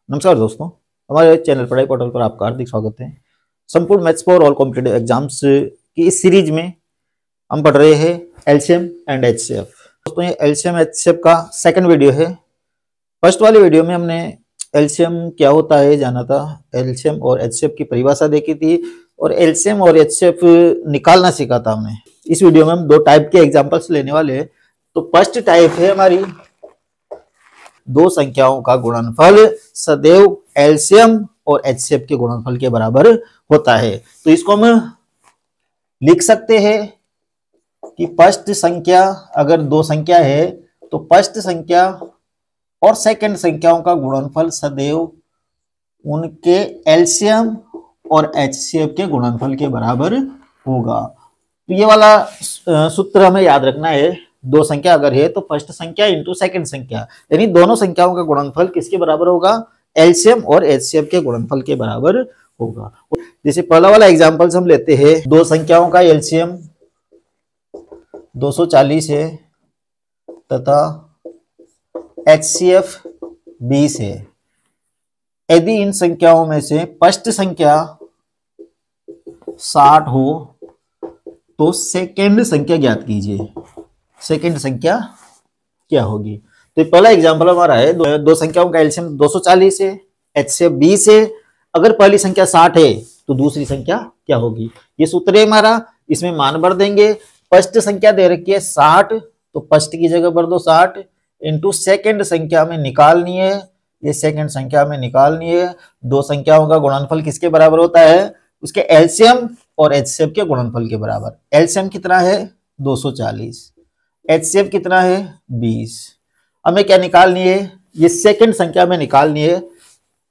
नमस्कार दोस्तों, हमारे चैनल पढ़ाई पोर्टल पर आपका हार्दिक स्वागत है। संपूर्ण maths for all competitive exams की इस सीरीज में हम पढ़ रहे हैं एलसीएम एंड एचसीएफ। दोस्तों, ये एलसीएम एचसीएफ का सेकंड वीडियो है। फर्स्ट वाली वीडियो में हमने एलसीएम क्या होता है जाना था, एलसीएम और एचसीएफ की परिभाषा देखी थी और एलसीएम और एचसीएफ निकालना सीखा था हमने। इस वीडियो में हम दो टाइप के एग्जाम्पल्स लेने वाले हैं। तो फर्स्ट टाइप है हमारी दो संख्याओं का गुणनफल सदैव एलसीएम और एचसीएफ के गुणनफल के बराबर होता है। तो इसको हम लिख सकते हैं कि फर्स्ट संख्या, अगर दो संख्या है तो फर्स्ट संख्या और सेकंड संख्याओं का गुणनफल सदैव उनके एलसीएम और एचसीएफ के गुणनफल के बराबर होगा। तो ये वाला सूत्र हमें याद रखना है। दो संख्या अगर है तो फर्स्ट संख्या इंटू सेकंड संख्या, यानी दोनों संख्याओं का गुणनफल किसके बराबर होगा, एलसीएम और एचसीएफ के गुणनफल के बराबर होगा। जैसे पहला वाला एग्जांपल्स हम लेते हैं, दो संख्याओं का एलसीएम 240 है तथा एचसीएफ 20 है। यदि इन संख्याओं में से फर्स्ट संख्या 60 हो तो सेकंड संख्या ज्ञात कीजिए। सेकंड संख्या क्या होगी? तो पहला एग्जांपल हमारा है, दो संख्याओं का एलसीएम 240 है, एचसीएफ 20 है। अगर पहली संख्या 60 है तो दूसरी संख्या क्या होगी? ये सूत्र है हमारा, इसमें मान भर देंगे। फर्स्ट संख्या दे रखी है 60, तो फर्स्ट की जगह भर दो 60 इंटू सेकेंड संख्या में निकालनी है, ये सेकेंड संख्या में निकालनी है। दो संख्याओं का गुणनफल किसके बराबर होता है? उसके एलसीएम और एचसीएफ के गुणनफल के बराबर। एलसीएम कितना है? 240। एचसीएफ कितना है? 20। हमें क्या निकालनी है? ये सेकंड संख्या में निकालनी है।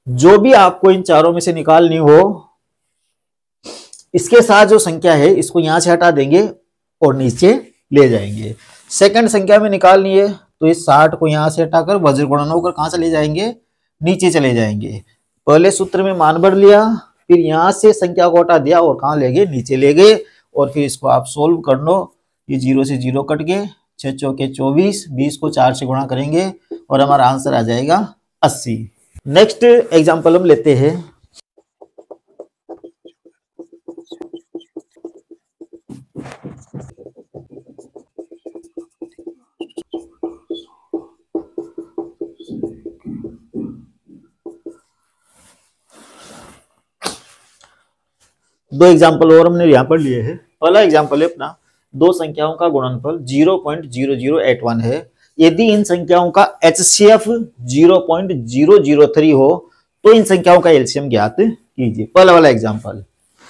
जो भी आपको इन चारों में से निकालनी हो, इसके साथ जो संख्या है इसको यहां से हटा देंगे और नीचे ले जाएंगे। सेकंड संख्या में निकालनी है तो इस 60 को यहां से हटाकर वज्र गुणन होकर कहां चले जाएंगे? नीचे चले जाएंगे। पहले सूत्र में मान भर लिया, फिर यहां से संख्या को हटा दिया और कहां ले गए? नीचे ले गए। और फिर इसको आप सोल्व कर लो। ये 0 से 0 कट गए, 6 चौके 24, 20 को 4 से गुणा करेंगे और हमारा आंसर आ जाएगा 80। नेक्स्ट एग्जांपल हम लेते हैं, दो एग्जांपल और हमने यहां पर लिए हैं। पहला एग्जांपल है अपना, दो संख्याओं का गुणनफल 0.0081 है। यदि इन संख्याओं का एचसीएफ 0.003 हो तो इन संख्याओं का एलसीएम ज्ञात कीजिए। पहला वाला एग्जांपल,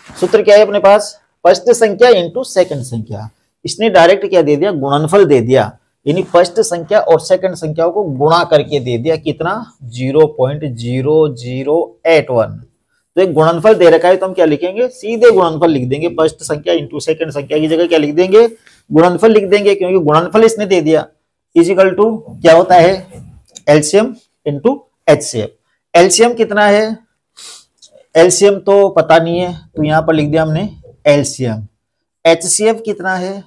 सूत्र क्या है अपने पास? फर्स्ट संख्या इंटू सेकंड संख्या। इसने डायरेक्ट क्या दे दिया? गुणनफल दे दिया, यानी फर्स्ट संख्या और सेकंड संख्याओं को गुणा करके दे दिया। कितना? 0.0081। तो एक गुणनफल दे रखा है तो हम क्या लिखेंगे? सीधे गुणनफल लिख देंगे। फर्स्ट संख्या इंटू सेकंड संख्या की जगह क्या लिख देंगे? गुणनफल लिख देंगे, क्योंकि गुणनफल इसने दे दिया। इजिकल टू क्या होता है? LCM into HCF. एलसीएम कितना है? एलसीएम तो पता नहीं है तो यहां पर लिख दिया हमने एलसीएम। एचसीएफ कितना है?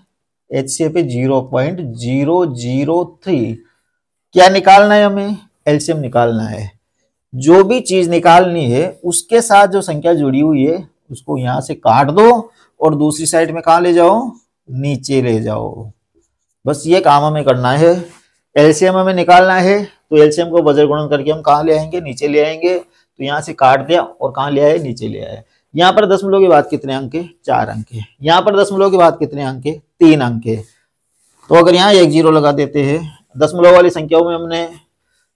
एचसीएफ है 0.003। क्या निकालना है हमें? एलसीएम निकालना है। जो भी चीज निकालनी है उसके साथ जो संख्या जुड़ी हुई है उसको यहां से काट दो और दूसरी साइड में कहां ले जाओ? नीचे ले जाओ। बस ये काम हमें करना है। एलसीएम हमें निकालना है तो एलसीएम को वज्र गुणन करके हम कहां ले आएंगे? नीचे ले आएंगे। तो यहां से काट दिया और कहां ले आए? नीचे ले आए। यहाँ पर दशमलव के बाद कितने अंक है? 4 अंक है। यहाँ पर दशमलव के बाद कितने अंक है? 3 अंक है। तो अगर यहाँ 1 0 लगा देते हैं, दशमलव वाली संख्याओं में हमने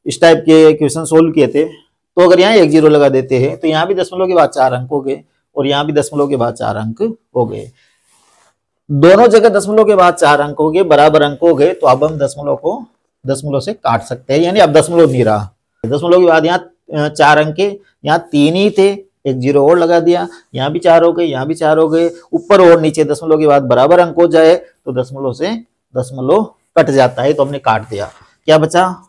इस टाइप के क्वेश्चन सोल्व किए थे, तो अगर यहाँ 1 0 लगा देते हैं तो यहाँ भी दशमलव के बाद 4 अंक हो गए और यहाँ भी दशमलव के बाद 4 अंक हो गए। दोनों जगह दशमलव के बाद 4 अंक हो गए, बराबर अंक हो गए। तो अब हम दशमलव को दशमलव से काट सकते हैं, यानी अब दशमलव नहीं रहा। दशमलव के बाद यहाँ 4 अंक है, यहाँ 3 ही थे, 1 0 और लगा दिया, यहाँ भी 4 हो गए, यहाँ भी 4 हो गए। ऊपर और नीचे दशमलव के बाद बराबर अंक हो जाए तो दशमलव से दशमलव कट जाता है, तो हमने काट दिया। क्या बचा?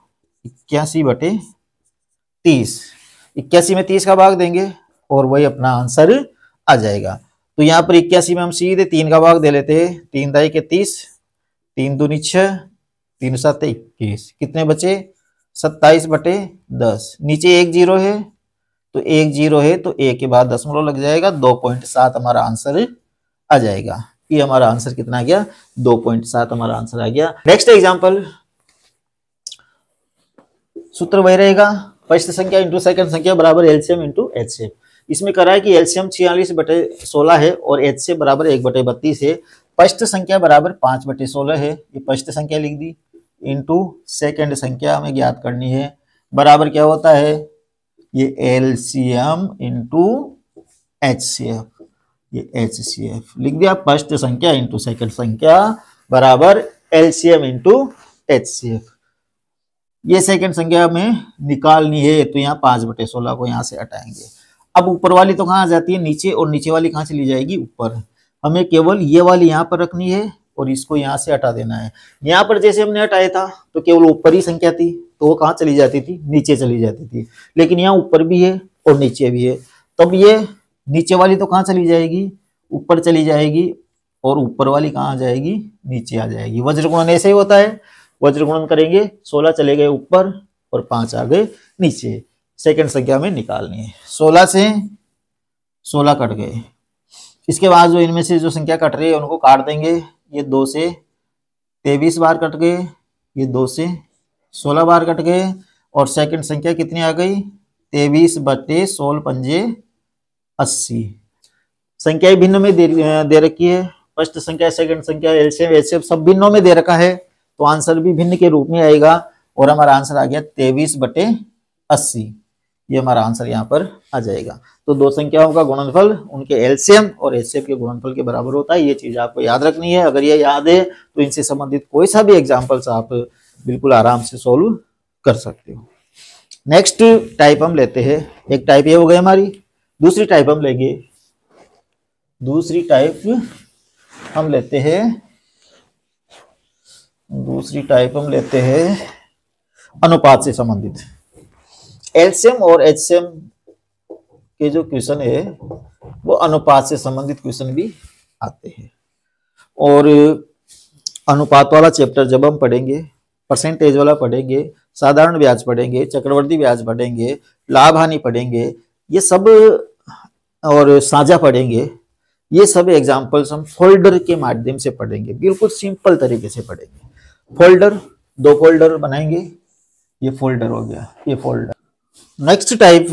81/30। 81 में 30 का भाग देंगे और वही अपना आंसर आ जाएगा। तो यहाँ पर 81 में हम सीधे 3 का भाग दे लेते हैं। 3 दाई के 30, 3 दूनी 6, 3 7 21। कितने बचे? 27/10, नीचे 1 जीरो है तो 1 जीरो है तो 1 के बाद दशमलव लग जाएगा, 2.7 हमारा आंसर आ जाएगा। ये हमारा आंसर कितना आ गया, 2.7 हमारा आंसर आ गया। नेक्स्ट एग्जांपल, सूत्र वही रहेगा, फर्स्ट संख्या इंटू सेकंड संख्या बराबर एलसीएम इंटू एचसीएफ। इसमें करा है कि एलसीएम 46/16 है और एचसीएफ बराबर 1/32 है। फर्स्ट संख्या बराबर 5/16 है, ये फर्स्ट संख्या लिख दी, इंटू सेकंड संख्या हमें ज्ञात करनी है, बराबर क्या होता है, ये एलसीएम इंटू एचसीएफ, ये एचसीएफ लिख दिया। फर्स्ट संख्या इंटू सेकंड संख्या बराबर एलसीएम इंटू एचसीएफ। ये सेकंड संख्या में निकालनी है तो यहाँ 5/16 को यहाँ से हटाएंगे। अब ऊपर वाली तो कहाँ आ जाती है, नीचे, और नीचे वाली कहाँ चली जाएगी, ऊपर। हमें केवल ये वाली यहाँ पर रखनी है और इसको यहाँ से हटा देना है। यहाँ पर जैसे हमने हटाया था तो केवल ऊपर ही संख्या थी तो वो कहाँ चली जाती थी, नीचे चली जाती थी। लेकिन यहाँ ऊपर भी है और नीचे भी है, तब ये नीचे वाली तो कहाँ चली जाएगी, ऊपर चली जाएगी, और ऊपर वाली कहाँ आ जाएगी, नीचे आ जाएगी। वज्र गुणन ऐसे ही होता है, वज्र गुणन करेंगे, 16 चले गए ऊपर और 5 आ गए नीचे। सेकंड संख्या में निकालनी है, 16 से 16 कट गए। इसके बाद जो इनमें से जो संख्या कट रही है उनको काट देंगे। ये 2 से 23 बार कट गए, ये 2 से 16 बार कट गए, और सेकंड संख्या कितनी आ गई, 23/16 पंजे 80। संख्याएं भिन्न में दे रखी है, फर्स्ट संख्या सेकंड संख्या एलसीएम एचसीएफ सब भिन्नों में दे रखा है, तो आंसर भी भिन्न के रूप में आएगा और हमारा आंसर आ गया 23/80। ये हमारा आंसर यहाँ पर आ जाएगा। तो दो संख्याओं का गुणनफल उनके एलसीएम और एचसीएफ के गुणनफल के बराबर होता है। ये चीज आपको याद रखनी है। अगर ये याद है तो इनसे संबंधित कोई सा भी एग्जाम्पल्स आप बिल्कुल आराम से सोल्व कर सकते हो। नेक्स्ट टाइप हम लेते हैं, एक टाइप ये हो गई हमारी, दूसरी टाइप हम लेंगे, दूसरी टाइप हम लेते हैं अनुपात से संबंधित। एलसीएम और एचसीएम के जो क्वेश्चन है वो अनुपात से संबंधित क्वेश्चन भी आते हैं। और अनुपात वाला चैप्टर जब हम पढ़ेंगे, परसेंटेज वाला पढ़ेंगे, साधारण ब्याज पढ़ेंगे, चक्रवर्ती ब्याज पढ़ेंगे, लाभ हानि पढ़ेंगे, ये सब, और साझा पढ़ेंगे, ये सब एग्जाम्पल्स हम फोल्डर के माध्यम से पढ़ेंगे, बिल्कुल सिंपल तरीके से पढ़ेंगे। फोल्डर, दो फोल्डर बनाएंगे, ये फोल्डर हो गया, ये फोल्डर। नेक्स्ट टाइप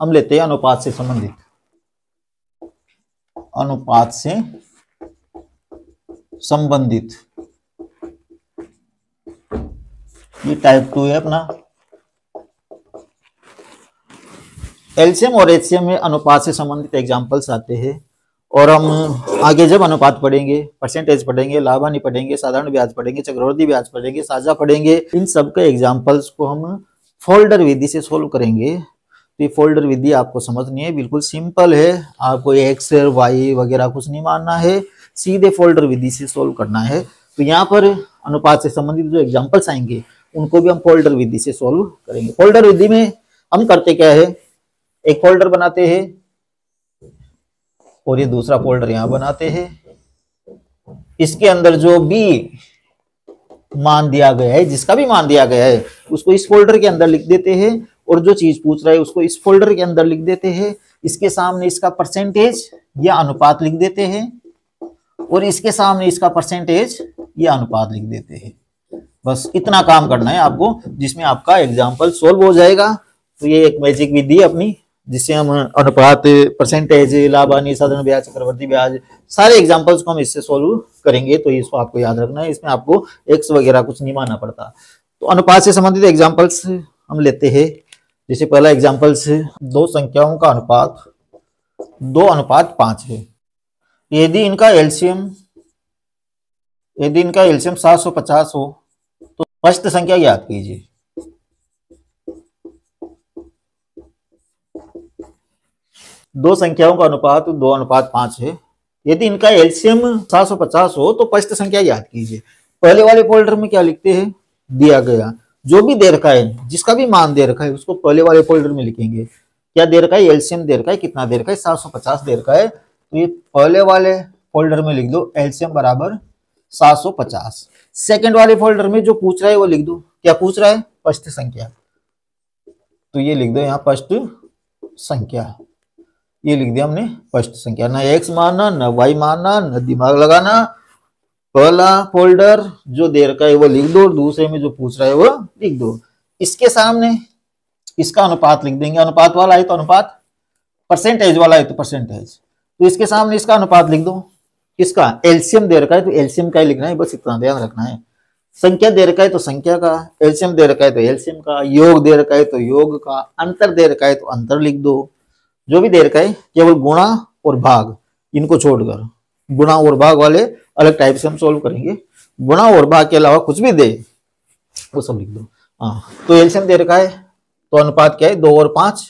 हम लेते हैं अनुपात से संबंधित, अनुपात से संबंधित, ये टाइप 2 है अपना। एलसीएम और एचसीएम में अनुपात से संबंधित एग्जाम्पल्स आते हैं, और हम आगे जब अनुपात पढ़ेंगे, परसेंटेज पढ़ेंगे, लाभ हानि पढ़ेंगे, साधारण ब्याज पढ़ेंगे, चक्रवर्ती ब्याज पढ़ेंगे, साझा पढ़ेंगे, इन सब के एग्जाम्पल्स को हम फोल्डर विधि से सोल्व करेंगे। तो ये फोल्डर विधि आपको समझनी है, बिल्कुल सिंपल है, आपको एक्स वाई वगैरह कुछ नहीं मानना है, सीधे फोल्डर विधि से सोल्व करना है। तो यहाँ पर अनुपात से संबंधित जो एग्जाम्पल्स आएंगे उनको भी हम फोल्डर विधि से सोल्व करेंगे। फोल्डर विधि में हम करते क्या है, एक फोल्डर बनाते हैं और ये दूसरा फोल्डर यहाँ बनाते हैं। इसके अंदर जो भी मान दिया गया है, जिसका भी मान दिया गया है, उसको इस फोल्डर के अंदर लिख देते हैं, और जो चीज पूछ रहा है उसको इस फोल्डर के अंदर लिख देते हैं। इसके सामने इसका परसेंटेज या अनुपात लिख देते हैं, और इसके सामने इसका परसेंटेज या अनुपात लिख देते हैं। बस इतना काम करना है आपको, जिसमें आपका एग्जाम्पल सोल्व हो जाएगा। तो ये एक मैजिक विधि है अपनी, जिससे हम अनुपात, परसेंटेज, लाभ हानि, साधारण ब्याज, चक्रवर्ती ब्याज, सारे एग्जांपल्स को हम इससे सोल्व करेंगे। तो इसको आपको याद रखना है, इसमें आपको एक्स वगैरह कुछ नहीं मानना पड़ता। तो अनुपात से संबंधित एग्जांपल्स हम लेते हैं। जैसे पहला एग्जांपल्स, दो संख्याओं का अनुपात 2:5 है। यदि इनका एलसीएम 750 हो तो फर्स्ट संख्या याद कीजिए। दो संख्याओं का अनुपात 2:5 है। यदि इनका एलसीएम 750 हो तो फर्स्ट संख्या याद कीजिए। पहले वाले फोल्डर में क्या लिखते हैं, दिया गया जो भी दे रखा है, जिसका भी मान दे रखा है, उसको पहले वाले फोल्डर में लिखेंगे। क्या दे रखा है, एलसीएम दे रखा है, कितना दे रखा है, 750 दे रखा है, तो ये पहले वाले फोल्डर में लिख दो एलसीएम बराबर 750। सेकंड वाले फोल्डर में जो पूछ रहा है वो लिख दो, क्या पूछ रहा है, फर्स्ट संख्या। तो ये लिख दो यहाँ स्पष्ट संख्या। ये लिख दिया हमने स्पष्ट संख्या। ना एक्स मानना, ना वाई मानना, ना दिमाग लगाना। पहला फोल्डर जो दे रखा है वो लिख दो, दूसरे में जो पूछ रहा है वो लिख दो। इसके सामने इसका अनुपात लिख देंगे, अनुपात वाला है तो अनुपात, परसेंटेज वाला है तो परसेंटेज। तो इसके सामने इसका अनुपात लिख दो। इसका एलसीएम दे रखा है तो एलसीएम का ही लिखना है, बस इतना ध्यान रखना है। संख्या दे रखा है तो संख्या का, एलसीएम दे रखा है तो एलसीएम का, योग दे रखा है तो योग का, अंतर दे रखा है तो अंतर लिख दो। जो भी दे रखा है केवल गुणा और भाग इनको छोड़कर, गुणा और भाग वाले अलग टाइप से हम सोल्व करेंगे। गुणा और भाग के अलावा कुछ भी दे वो सब लिख दो। हाँ, तो एलसीएम दे रखा है तो अनुपात क्या है, 2 और 5।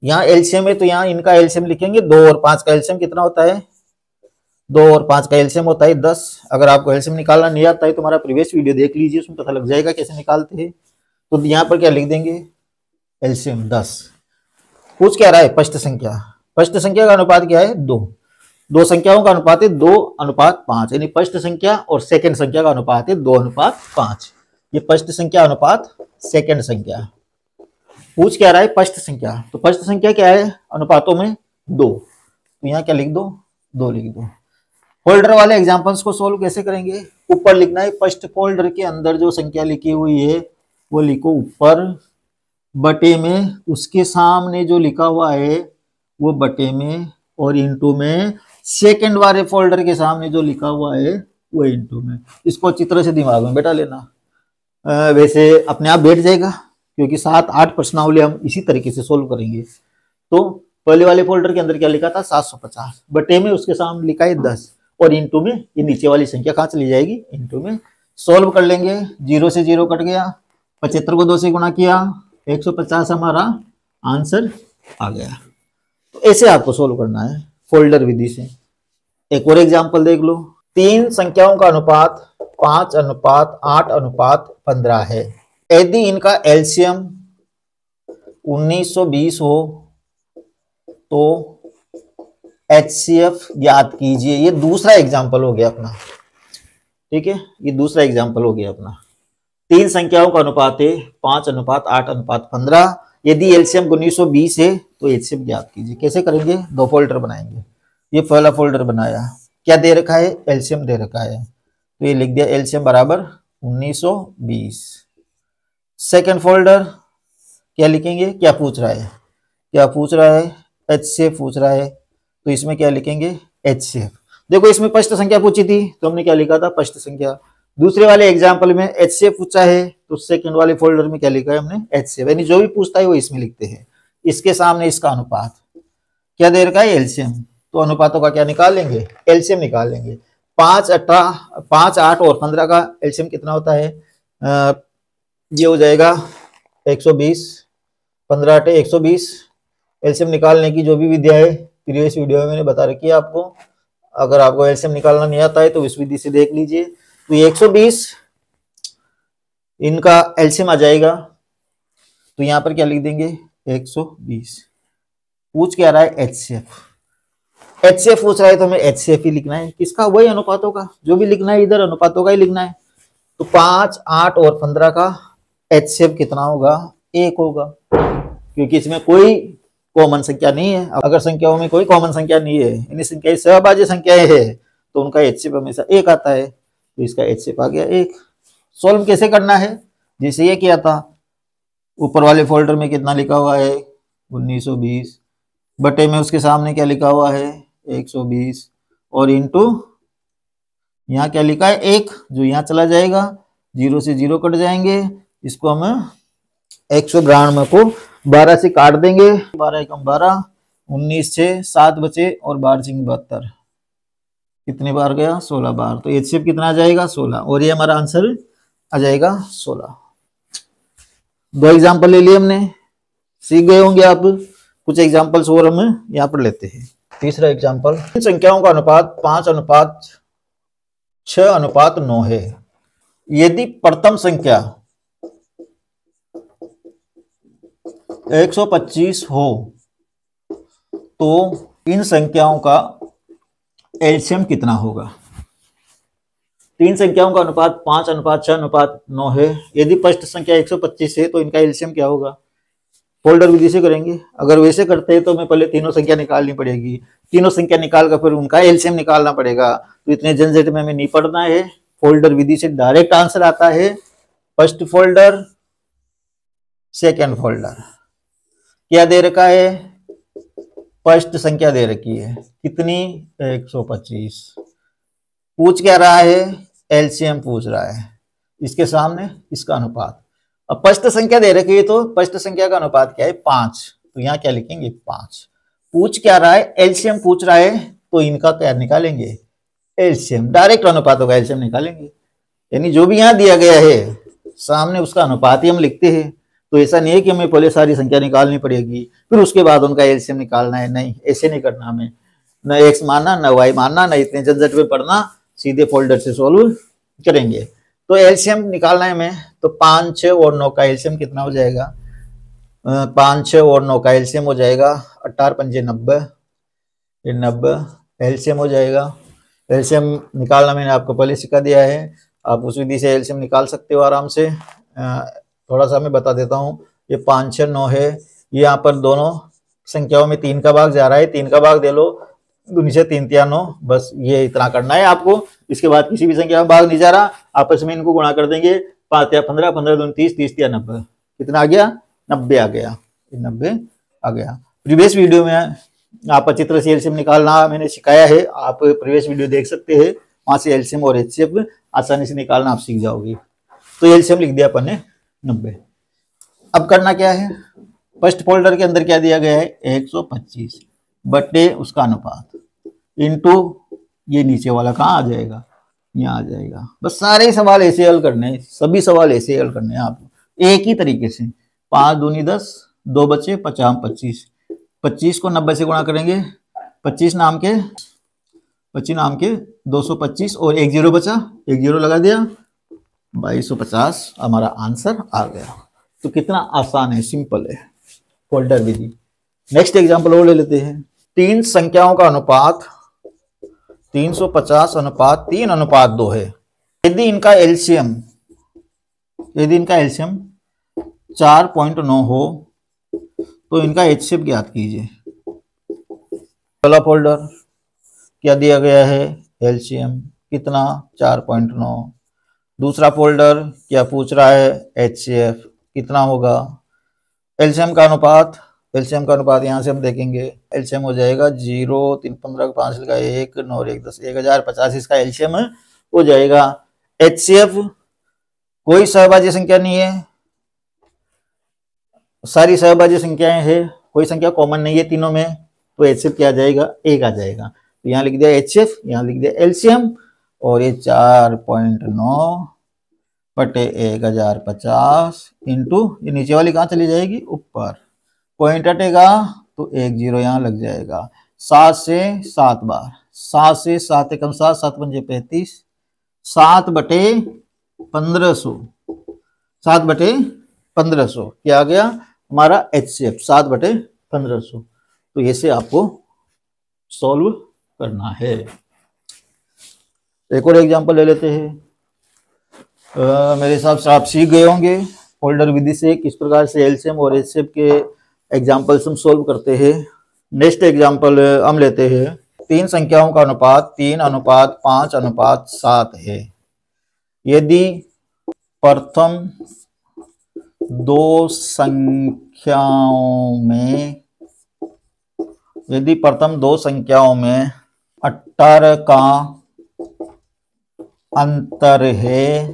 यहाँ एलसीएम है तो यहाँ इनका एलसीएम लिखेंगे। 2 और 5 का एलसीएम कितना होता है, 2 और 5 का एलसीएम होता है 10। अगर आपको एलसीएम निकालना नहीं आता है तो हमारा प्रीवियस वीडियो देख लीजिए, उसमें पता लग जाएगा कैसे निकालते हैं। तो यहाँ पर क्या लिख देंगे, एलसीएम 10। पूछ क्या रहा है, स्पष्ट संख्या। स्पष्ट संख्या का अनुपात क्या है, 2। दो संख्याओं का अनुपात है 2:5, यानी स्पष्ट संख्या और सेकंड संख्या का अनुपात है 2:5। ये स्पष्ट संख्या अनुपात सेकंड संख्या। पूछ क्या रहा है, स्पष्ट संख्या। तो स्पष्ट संख्या क्या है, अनुपातों में 2। तो यहाँ क्या लिख दो, 2 लिख दो। फोल्डर वाले एग्जांपल्स को सोल्व कैसे करेंगे, ऊपर लिखना है फर्स्ट फोल्डर के अंदर जो संख्या लिखी हुई है वो लिखो ऊपर, बटे में उसके सामने जो लिखा हुआ है वो बटे में, और इंटू में सेकंड वाले फोल्डर के सामने जो लिखा हुआ है वो इंटू में। इसको अच्छी तरह से दिमाग में बैठा लेना, वैसे अपने आप बैठ जाएगा, क्योंकि 7-8 प्रश्नावली हम इसी तरीके से सोल्व करेंगे। तो पहले वाले फोल्डर के अंदर क्या लिखा था, 750, बटे में उसके सामने लिखा है 10, और इंटू में ये नीचे वाली संख्या कहाँ चली जाएगी, इंटू में। सोल्व कर लेंगे, 0 से 0 कट गया, 75 को 2 से गुणा किया, 150 हमारा आंसर आ गया। तो ऐसे आपको सोल्व करना है फोल्डर विधि से। एक और एग्जांपल देख लो, 3 संख्याओं का अनुपात 5:8:15 है। यदि इनका एलसीएम 1920 हो तो एचसीएफ ज्ञात कीजिए। ये दूसरा एग्जांपल हो गया अपना, ठीक है, ये दूसरा एग्जांपल हो गया अपना। 3 संख्याओं का अनुपात है 5:8:15। यदि एलसीएम 1920 है तो एचसीएफ ज्ञात कीजिए। कैसे करेंगे, 2 फोल्डर बनाएंगे। ये पहला फोल्डर बनाया, क्या दे रखा है, एलसीएम दे रखा है, तो ये लिख दिया एलसीएम बराबर 1920। सेकंड फोल्डर क्या लिखेंगे, क्या पूछ रहा है, क्या पूछ रहा है, एचसीएफ पूछ रहा है, तो इसमें क्या लिखेंगे, एचसीएफ। देखो इसमें स्पष्ट संख्या पूछी थी तो हमने क्या लिखा था, स्पष्ट संख्या। दूसरे वाले एग्जाम्पल में एचसीएफ पूछा है तो सेकंड वाले फोल्डर में क्या लिखा है हमने, एचसीएफ, यानी जो भी पूछता है वो इसमें लिखते हैं। इसके सामने इसका अनुपात क्या दे रखा है, एलसीएम, तो अनुपातों का क्या निकाल लेंगे, एलसीएम निकाल लेंगे। 5, 8 और 15 का एलसीएम कितना होता है, ये हो जाएगा 120, 15 8 120। एलसीएम निकालने की जो भी विद्या है प्रीवियस वीडियो में मैंने बता रखी है आपको। अगर आपको एलसीएम निकालना नहीं आता है तो इस विधि से देख लीजिए। तो ये 120 इनका एलसीएम आ जाएगा, तो यहाँ पर क्या लिख देंगे, 120। पूछ क्या रहा है, एचसीएफ। एचसीएफ पूछ रहा है तो हमें एचसीएफ ही लिखना है, किसका, वही अनुपातों का, जो भी लिखना है इधर अनुपातों का ही लिखना है। तो 5, 8 और 15 का एचसीएफ कितना होगा, 1 होगा, क्योंकि इसमें कोई कॉमन संख्या नहीं है। अगर संख्याओं में कोई कॉमन संख्या नहीं है, यानी संख्याएं सहभाज्य संख्याएं है, तो उनका एचसीएफ हमेशा 1 आता है, तो इसका एचसीएफ आ गया 1। सॉल्व कैसे करना है, जैसे ये किया था, ऊपर वाले फोल्डर में कितना लिखा हुआ है, 1920, बटे में उसके सामने क्या लिखा हुआ है, 120, और इंटू यहाँ क्या लिखा है, 1, जो यहाँ चला जाएगा, 0 से 0 कट जाएंगे। इसको हम 192 को 12 से काट देंगे, 12 एकम 12, 19 से 7 बचे, और 12 सिंह 72, कितने बार गया, 16 बार। तो एचसीएफ कितना आ जाएगा, 16, और ये हमारा आंसर आ जाएगा 16। 2 एग्जाम्पल ले लिए हमने, सीख गए होंगे आप। कुछ एग्जाम्पल्स और हम यहाँ पर लेते हैं। तीसरा एग्जाम्पल, संख्याओं का अनुपात 5:6:9 है। यदि प्रथम संख्या 125 हो तो इन संख्याओं का एलसीएम कितना होगा। 3 संख्याओं का अनुपात 5:6:9 है। यदि फर्स्ट संख्या 125 है तो इनका एलसीएम क्या होगा, फोल्डर विधि से करेंगे। अगर वैसे करते हैं तो हमें पहले तीनों संख्या निकालनी पड़ेगी, तीनों संख्या निकाल कर फिर उनका एलसीएम निकालना पड़ेगा, तो इतने झंझट में हमें नहीं पड़ना है। फोल्डर विधि से डायरेक्ट आंसर आता है। First folder, second folder. क्या दे रखा है? फर्स्ट संख्या दे रखी है कितनी? 125। पूछ क्या रहा है? एलसीएम पूछ रहा है। इसके सामने इसका अनुपात। अब फर्स्ट संख्या दे रखी है तो फर्स्ट संख्या का अनुपात क्या है? 5। तो यहाँ क्या लिखेंगे? 5। पूछ क्या रहा है? एलसीएम पूछ रहा है, तो इनका क्या निकालेंगे? एलसीएम। डायरेक्ट अनुपातों का एलसीएम निकालेंगे। यानी जो भी यहाँ दिया गया है सामने उसका अनुपात ही हम लिखते हैं। तो ऐसा नहीं है कि हमें पहले सारी संख्या निकालनी पड़ेगी फिर उसके बाद उनका एलसीएम निकालना है, नहीं, ऐसे नहीं करना हमें। न एक्स मानना, न वाई मानना, न इतने झंझट में पड़ना, सीधे फोल्डर से सोल्व करेंगे। तो एलसीएम निकालना है हमें, तो 5, 6 और 9 का एलसीएम कितना हो जाएगा? 5, 6 और 9 का एलसीएम हो जाएगा 18 पंजे 90, 90 एलसीएम हो जाएगा। एलसीएम निकालना मैंने आपको पहले सिखा दिया है, आप उस विधि से एलसीएम निकाल सकते हो आराम से। थोड़ा सा मैं बता देता हूँ। ये 5, 6, 9 है, यहाँ पर दोनों संख्याओं में 3 का भाग जा रहा है, 3 का भाग दे लो, नीचे 3 3 9, बस ये इतना करना है आपको। इसके बाद किसी भी संख्या में भाग नहीं जा रहा, आपस में इनको गुणा कर देंगे। 5 या 15, 15 दूनी 30, 30 या 90, कितना आ गया? 90 आ गया, 90 आ गया। प्रीवियस वीडियो में आप अच्छी तरह से एलसीएम निकालना मैंने सिखाया है, आप प्रीवियस वीडियो देख सकते हैं, वहां से एलसीएम और एचसीएफ आसानी से निकालना आप सीख जाओगे। तो एलसीएम लिख दिया अपन ने 90। अब करना क्या है? फर्स्ट फोल्डर के अंदर क्या दिया गया है? 125 बटे उसका अनुपात इनटू ये नीचे वाला कहाँ आ जाएगा? यहाँ आ जाएगा। बस सारे सवाल ऐसे हल करने हैं, सभी सवाल ऐसे हल करने हैं आपको एक ही तरीके से। 5 दूनी 10, 2 बचे 50, 25, 25 को 90 से गुणा करेंगे, 25 नाम के 225 और 1 0 बचा, 1 0 लगा दिया, 2250 हमारा आंसर आ गया। तो कितना आसान है, सिंपल है फोल्डर विधि। नेक्स्ट एग्जांपल और ले लेते हैं। 3 संख्याओं का अनुपात 350 अनुपात 3 अनुपात 2 है। यदि इनका एलसीएम 4.9 हो तो इनका एचसीएफ ज्ञात कीजिए। पहला फोल्डर क्या दिया गया है? एलसीएम कितना? 4.9। दूसरा फोल्डर क्या पूछ रहा है? एचसीएफ कितना होगा? एलसीएम का अनुपात यहाँ से हम देखेंगे। एलसीएम हो जाएगा 0 3 15 5 लगा 1 9 1 10 1050, इसका एलसीएम हो जाएगा। एचसीएफ कोई सहभाज्य संख्या नहीं है, सारी सहभाज्य संख्याएं है, कोई संख्या कॉमन नहीं है तीनों में, तो एचसीएफ क्या आ जाएगा? 1 आ जाएगा। तो यहाँ लिख दिया एचसीएफ, यहाँ लिख दिया एलसीएम, और ये 4.9 बटे 1050 इंटू ये नीचे वाली कहाँ चली जाएगी? ऊपर। पॉइंट हटेगा तो 1 0 यहाँ लग जाएगा। 7 से 7 बार, 7 से 7 एकम 7, 7 पंजे 35, 7 बटे 1500, 7 बटे 1500 क्या आ गया हमारा? एचसीएफ 7 बटे 1500। तो ऐसे आपको सॉल्व करना है। एक और एग्जांपल ले लेते हैं। मेरे हिसाब से आप सीख गए होंगे फोल्डर विधि से किस प्रकार से एलसीएम और एचसीएफ के एग्जांपल्स हम सॉल्व करते हैं। नेक्स्ट एग्जांपल हम लेते हैं। 3 संख्याओं का अनुपात 3 अनुपात 5 अनुपात 7 है। यदि प्रथम 2 संख्याओं में 18 का अंतर है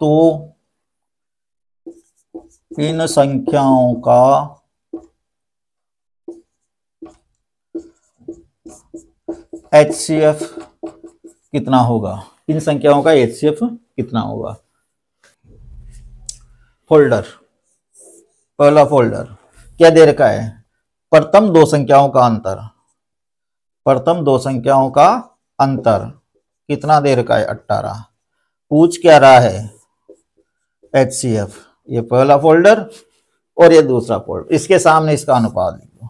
तो इन संख्याओं का एचसीएफ कितना होगा? इन संख्याओं का एचसीएफ कितना होगा? फोल्डर, पहला फोल्डर क्या दे रखा है? प्रथम 2 संख्याओं का अंतर कितना दे रखा है? 18। पूछ क्या रहा है? एचसीएफ। ये पहला फोल्डर और ये दूसरा फोल्डर, इसके सामने इसका अनुपात लिख दो।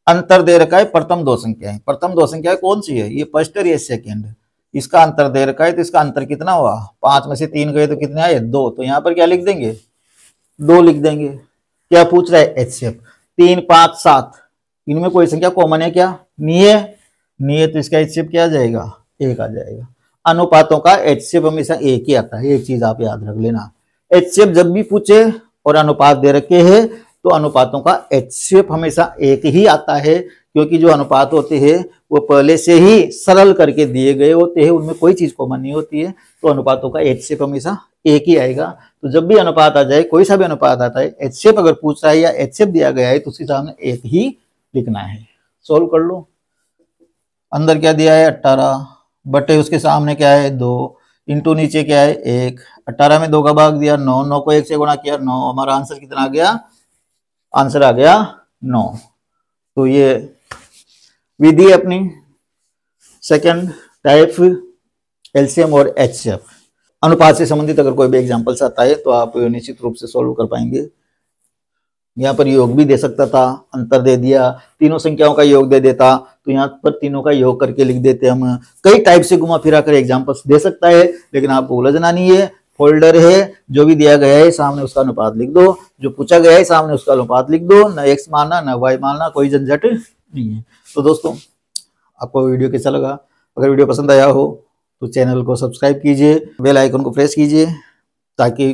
अंतर दे रखा है प्रथम 2 संख्याएं। प्रथम 2 संख्याएं कौन सी है? ये फर्स्ट और ये सेकंड। इसका अंतर दे रखा है, तो इसका अंतर कितना हुआ? 5 में से 3 गए तो कितने आए? 2। तो यहाँ पर क्या लिख देंगे? 2 लिख देंगे। क्या पूछ रहा है? HCF। 3, 5, 7, इनमें कोई संख्या कॉमन है क्या? नहीं है। नहीं है तो इसका HCF क्या आ जाएगा? 1 आ जाएगा। अनुपातों का HCF हमेशा 1 ही आता है, एक चीज आप याद रख लेना। HCF जब भी पूछे और अनुपात दे रखे हैं तो अनुपातों का HCF हमेशा 1 ही आता है, क्योंकि जो अनुपात होते हैं वो पहले से ही सरल करके दिए गए होते हैं, उनमें कोई चीज कॉमन नहीं होती है, तो अनुपातों का HCF हमेशा 1 ही आएगा। तो जब भी अनुपात आ जाए, कोई सा भी अनुपात आता है, HCF अगर पूछ रहा है या HCF दिया गया है तो उसके सामने 1 ही लिखना है। सोल्व कर लो। अंदर क्या दिया है? 18 बटे उसके सामने क्या है? 2 इंटू नीचे क्या है? 1। 18 में 2 का भाग दिया 9, 9 को 1 से गुणा किया 9। हमारा आंसर कितना आ गया? आंसर आ गया 9। तो ये विधि अपनी सेकंड टाइप एलसीएम और एचसीएफ। अनुपात से संबंधित अगर कोई भी एग्जांपल्स आता है तो आप निश्चित रूप से सॉल्व कर पाएंगे। यहाँ पर योग भी दे सकता था, अंतर दे दिया, तीनों संख्याओं का योग दे देता तो यहाँ पर तीनों का योग करके लिख देते हम। कई टाइप से घुमा फिरा कर एग्जांपल्स दे सकता है, लेकिन आपको उलझना नहीं है। फोल्डर है, जो भी दिया गया है सामने उसका अनुपात लिख दो, जो पूछा गया है सामने उसका अनुपात लिख दो, न एक्स मानना न वाई मानना, कोई झंझट नहीं है। तो दोस्तों, आपको वीडियो कैसा लगा? अगर वीडियो पसंद आया हो तो चैनल को सब्सक्राइब कीजिए, बेल आइकन को प्रेस कीजिए ताकि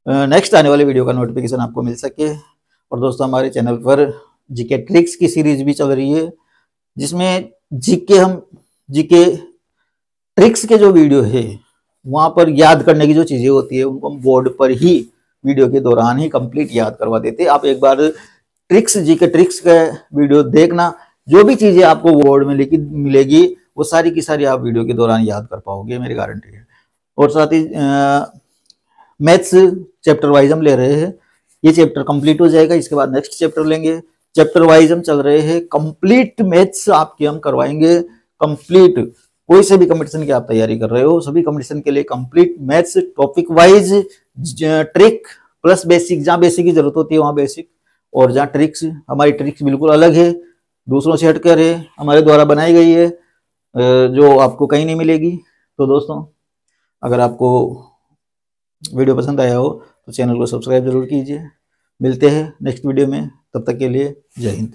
नेक्स्ट आने वाले वीडियो का नोटिफिकेशन आपको मिल सके। और दोस्तों, हमारे चैनल पर जीके ट्रिक्स की सीरीज भी चल रही है, जिसमें जीके ट्रिक्स के जो वीडियो है वहां पर याद करने की जो चीजें होती है उनको हम बोर्ड पर ही वीडियो के दौरान ही कंप्लीट याद करवा देते हैं। आप एक बार जीके ट्रिक्स का वीडियो देखना, जो भी चीजें आपको बोर्ड में लिखी मिलेगी वो सारी की सारी आप वीडियो के दौरान याद कर पाओगे, मेरी गारंटी है। और साथ ही मैथ्स चैप्टर वाइज हम ले रहे हैं, ये चैप्टर कंप्लीट हो जाएगा, इसके बाद नेक्स्ट चैप्टर लेंगे। चैप्टर वाइज हम चल रहे हैं, कंप्लीट मैथ्स आपके हम करवाएंगे। कंप्लीट कोई से भी कंपटीशन की आप तैयारी कर रहे हो, सभी कंपटीशन के लिए complete maths topic wise, trick plus basic, जहाँ बेसिक की जरूरत होती है वहाँ बेसिक, और जहाँ ट्रिक्स, हमारी ट्रिक्स बिल्कुल अलग है, दूसरों से हटकर है, हमारे द्वारा बनाई गई है, जो आपको कहीं नहीं मिलेगी। तो दोस्तों, अगर आपको वीडियो पसंद आया हो तो चैनल को सब्सक्राइब जरूर कीजिए। मिलते हैं नेक्स्ट वीडियो में, तब तक के लिए जय हिंद।